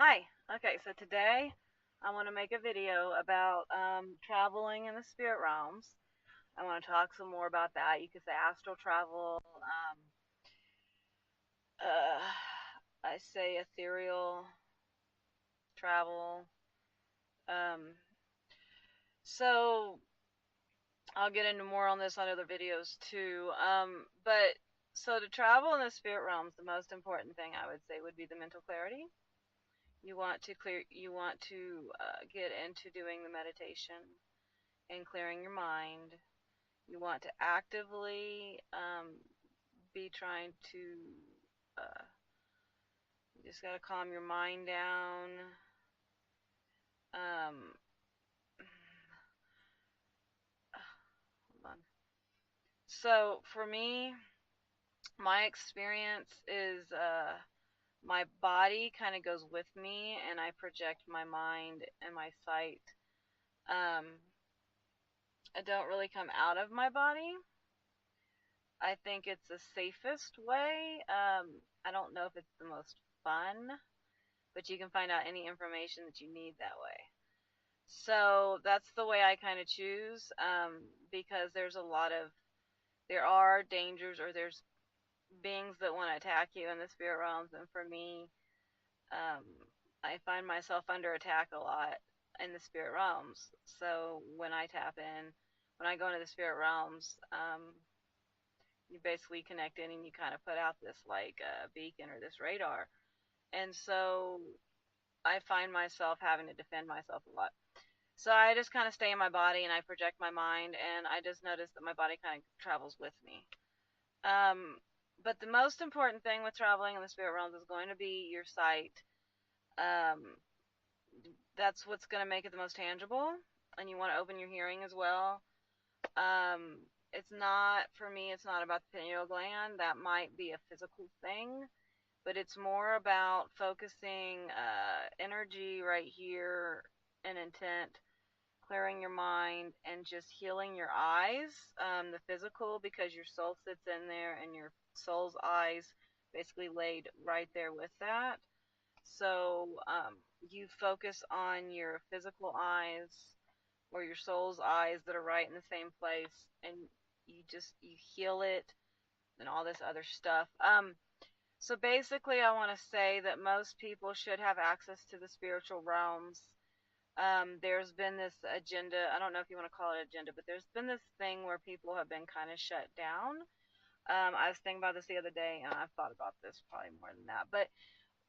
Hi. Okay, so today I want to make a video about traveling in the spirit realms. I want to talk some more about that. You could say astral travel. Uh, I say ethereal travel. Um, so I'll get into more on this on other videos too. But so to travel in the spirit realms, the most important thing I would say would be the mental clarity. You want to clear. You want to get into doing the meditation and clearing your mind. You want to actively be trying to, you just got to calm your mind down. Um, hold on. So for me, my experience is my body kind of goes with me, and I project my mind and my sight. Um, I don't really come out of my body. I think it's the safest way. I don't know if it's the most fun, but you can find out any information that you need that way. So that's the way I kind of choose, because there are dangers, or there's beings that want to attack you in the spirit realms, and for me, um, I find myself under attack a lot in the spirit realms. So when I tap in, when I go into the spirit realms, you basically connect in and you kind of put out this like beacon or this radar, and so I find myself having to defend myself a lot. So I just kind of stay in my body and I project my mind, and I just notice that my body kind of travels with me. Um, but the most important thing with traveling in the spirit realms is going to be your sight. Um, that's what's going to make it the most tangible, and you want to open your hearing as well. It's not, for me, it's not about the pineal gland. That might be a physical thing, but it's more about focusing energy right here and intent, clearing your mind, and just healing your eyes, the physical, because your soul sits in there and your soul's eyes basically laid right there with that. So you focus on your physical eyes or your soul's eyes that are right in the same place, and you heal it and all this other stuff. So basically, I want to say that most people should have access to the spiritual realms. There's been this agenda, I don't know if you want to call it agenda, but there's been this thing where people have been kind of shut down. I was thinking about this the other day, and I've thought about this probably more than that. But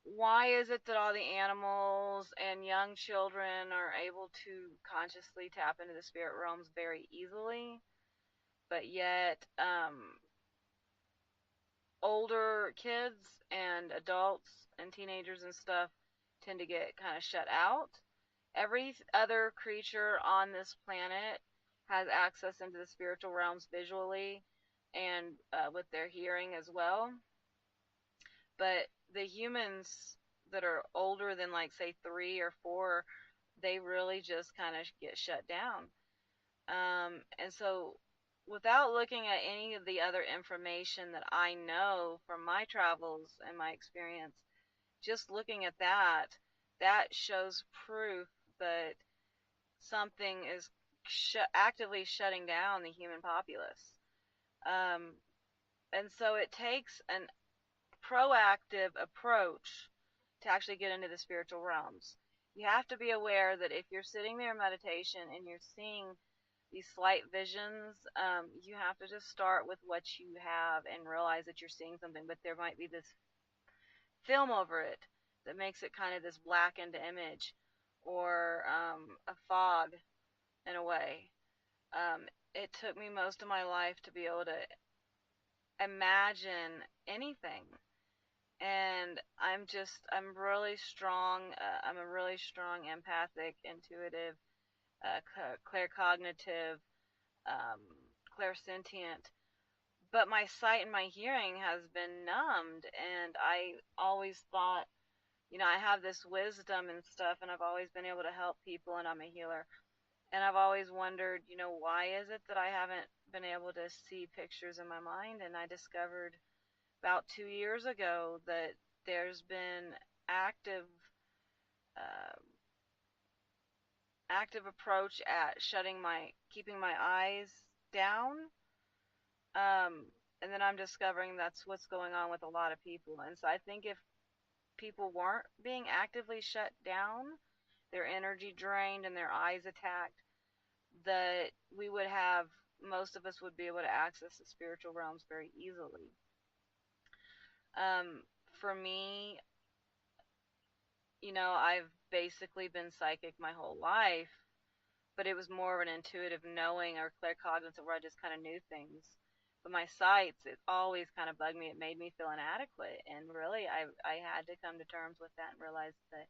why is it that all the animals and young children are able to consciously tap into the spirit realms very easily, but yet older kids and adults and teenagers and stuff tend to get kind of shut out? Every other creature on this planet has access into the spiritual realms visually and with their hearing as well. But the humans that are older than, like, say, 3 or 4, they really just kind of get shut down. And so, without looking at any of the other information that I know from my travels and my experience, just looking at that, that shows proof that something is actively shutting down the human populace. Um, and so it takes an proactive approach to actually get into the spiritual realms. You have to be aware that if you're sitting there in meditation and you're seeing these slight visions, you have to just start with what you have and realize that you're seeing something, but there might be this film over it that makes it kind of this blackened image, or a fog in a way. It took me most of my life to be able to imagine anything. And I'm really strong. I'm a really strong empathic, intuitive, claircognitive, um, clairsentient. But my sight and my hearing has been numbed, and I always thought, I have this wisdom and stuff, and I've always been able to help people, and I'm a healer. And I've always wondered, why is it that I haven't been able to see pictures in my mind? And I discovered about 2 years ago that there's been active active approach at keeping my eyes down. And then I'm discovering that's what's going on with a lot of people. And so I think if people weren't being actively shut down, their energy drained, and their eyes attacked, that we would have, most of us would be able to access the spiritual realms very easily. For me, I've basically been psychic my whole life, but it was more of an intuitive knowing or claircognizance where I just kind of knew things. But my sights, it always kind of bugged me. It made me feel inadequate, and really, I had to come to terms with that and realize that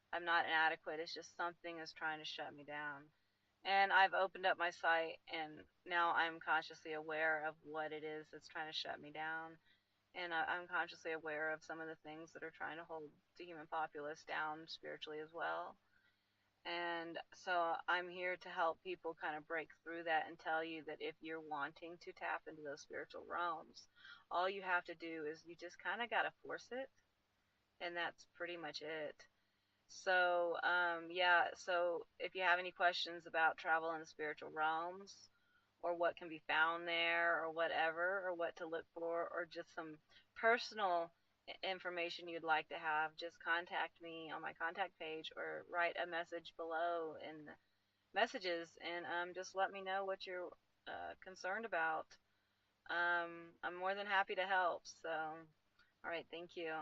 I'm not inadequate. It's just something is trying to shut me down. And I've opened up my sight, and now I'm consciously aware of what it is that's trying to shut me down. And I'm consciously aware of some of the things that are trying to hold the human populace down spiritually as well. And so I'm here to help people kind of break through that and tell you that if you're wanting to tap into those spiritual realms, all you have to do is you just kind of got to force it. And that's pretty much it. So, yeah, so if you have any questions about travel in the spiritual realms, or what can be found there, or whatever, or what to look for, or just some personal information you'd like to have, just contact me on my contact page or write a message below in the messages, and just let me know what you're concerned about. I'm more than happy to help. So, all right, thank you.